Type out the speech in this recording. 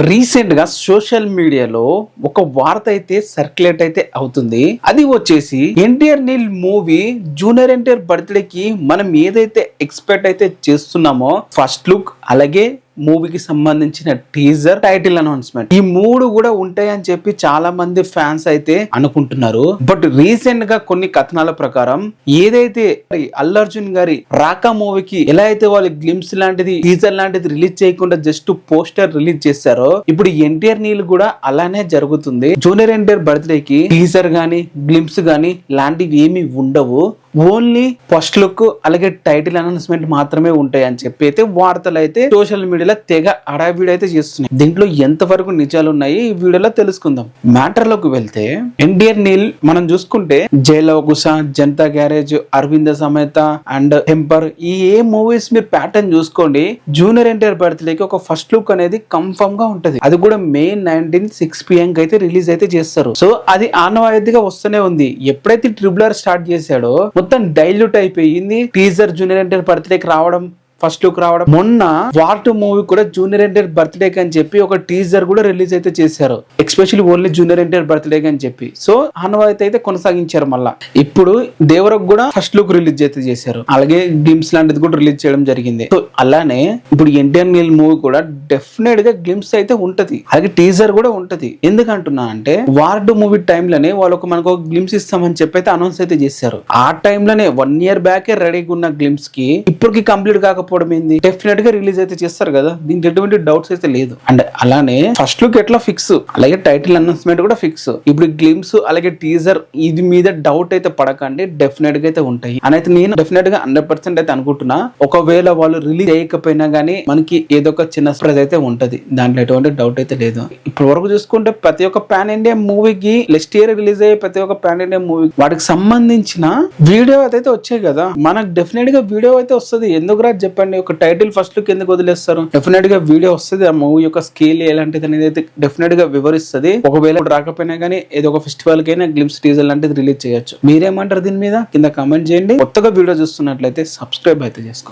Recent గా social మీడియాలో ఒక వార్త అయితే సర్క్యులేట్ అయితే అవుతుంది. అది వచ్చేసి NTR Neel movie junior NTR birthday కి మనం ఏదైతే ఎక్స్పెక్ట్ అయితే చేస్తున్నామో ఫస్ట్ లుక్ అలాగే మూవీకి సంబంధించిన టీజర్ టైటిల్ అనౌన్స్మెంట్ ఈ మూడు కూడా ఉంటాయని చెప్పి చాలా మంది ఫ్యాన్స్ అయితే అనుకుంటున్నారు. బట్ రీసెంట్ గా కొన్ని కథనాల ప్రకారం ఏదైతే అల్లు అర్జున్ గారి రాకా మూవీకి ఎలా అయితే వాళ్ళు గ్లిమ్స్ లాంటిది టీజర్ లాంటిది రిలీజ్ చేయకుండా జస్ట్ పోస్టర్ రిలీజ్ చేశారో ఇప్పుడు ఎన్టీఆర్ నీల్ కూడా అలానే జరుగుతుంది. జూనియర్ ఎన్టీఆర్ బర్త్డే కి టీజర్ గానీ గ్లిమ్స్ గానీ లాంటివి ఏమి ఉండవు. ఓన్లీ ఫస్ట్ లుక్ అలాగే టైటిల్ అనౌన్స్మెంట్ మాత్రమే ఉంటాయి అని చెప్పి అయితే వార్తలు అయితే సోషల్ మీడియాలో తెగ అడావిడి అయితే చేస్తున్నాయి. దీంట్లో ఎంత వరకు నిజాలు ఉన్నాయి ఈ వీడియోలో తెలుసుకుందాం. మ్యాటర్ లోకి వెళ్తే ఎన్టీఆర్ నీల్ మనం చూసుకుంటే Jai Lava Kusa, Janata garage, Aravinda Sametha and temper ఈ ఏ మూవీస్ మీరు ప్యాటర్న్ చూసుకోండి జూనియర్ ఎన్టీఆర్ బర్త్డేకి ఒక ఫస్ట్ లుక్ అనేది కన్ఫర్మ్ గా ఉంటది. అది కూడా May 19 6 PM కి అయితే రిలీజ్ అయితే చేస్తారు. సో అది ఆనవాయితీగా వస్తూనే ఉంది. ఎప్పుడైతే ట్రిబుల్ ఆర్ స్టార్ట్ చేశాడో మొత్తం డైల్యూట్ అయిపోయింది. టీజర్ జూనియర్ ఎన్టీఆర్ బర్త్డేకి రావడం, ఫస్ట్ లుక్ రావడం. మొన్న వార్ 2 మూవీ కూడా జూనియర్ ఎన్టీఆర్ బర్త్డే అని చెప్పి ఒక టీజర్ కూడా రిలీజ్ అయితే చేశారు. Especially only junior NTR birthday అని చెప్పి. సో ఆనవాయితీ అయితే కొనసాగించారు. మళ్ళా ఇప్పుడు దేవరకు కూడా ఫస్ట్ లుక్ రిలీజ్ అయితే చేశారు. అలాగే గ్లిమ్స్ లాంటిది కూడా రిలీజ్ చేయడం జరిగింది. సో అలానే ఇప్పుడు ఎన్టీఆర్ నీల్ మూవీ కూడా డెఫినెట్ గా గ్లిమ్స్ అయితే ఉంటది, అలాగే టీజర్ కూడా ఉంటది. ఎందుకంటున్నా అంటే వార్ 2 మూవీ టైంలోనే వాళ్ళకు మనకు ఒక గ్లిమ్స్ ఇస్తామని చెప్పి అయితే అనౌన్స్ అయితే చేశారు. ఆ టైంలోనే 1 year బ్యాకే రెడీగా ఉన్న గ్లిమ్స్ కి ఇప్పటికి కంప్లీట్ కాకపోవడం ఏంది, డెఫినెట్ గా రిలీజ్ అయితే చేస్తారు కదా, దీనికి ఎటువంటి డౌట్స్ అయితే లేదు. అండ్ అలానే ఫస్ట్ లుక్ ఎట్లా ఫిక్స్, అలాగే టైటిల్ అనౌన్స్మెంట్ కూడా ఫిక్స్. ఇప్పుడు గ్లిమ్స్ అలాగే టీజర్ ఇది మీద డౌట్ అయితే పడకండి, డెఫినెట్ గా అయితే ఉంటాయి అని అయితే నేను డెఫినెట్ గా 100% అయితే అనుకుంటున్నా. ఒకవేళ వాళ్ళు రిలీజ్ చేయకపోయినా గానీ మనకి ఏదో ఒక చిన్న సర్ప్రైజ్ అయితే ఉంటది, దాంట్లో ఎటువంటి డౌట్ అయితే లేదు. ఇప్పటి వరకు చూసుకుంటే ప్రతి ఒక్క పాన్ ఇండియా మూవీకి నెక్స్ట్ ఇయర్ రిలీజ్ అయ్యే ప్రతి ఒక్క పాన్ ఇండియా మూవీ వాటికి సంబంధించిన వీడియో అయితే వచ్చాయి కదా, మనకు డెఫినెట్ గా వీడియో అయితే వస్తుంది. ఎందుకు రా చెప్పండి, ఒక టైటిల్ ఫస్ట్ లుక్ ఎందుకు వదిలేస్తారు? డెఫినెట్ గా వీడియో వస్తుంది. ఆ మూవీ యొక్క స్కేల్ ఎలాంటిది అనేది అయితే డెఫినెట్ గా వివరిస్తుంది. ఒకవేళ రాకపోయినా గానీ ఏదో ఒక ఫెస్టివల్ కైనా గ్లిమ్స్ టీజర్ లాంటిది రిలీజ్ చేయొచ్చు. మీరేమంటారు దీని మీద కింద కామెంట్ చేయండి. కొత్తగా వీడియో చూస్తున్నట్లయితే సబ్స్క్రైబ్ అయితే చేసుకోండి.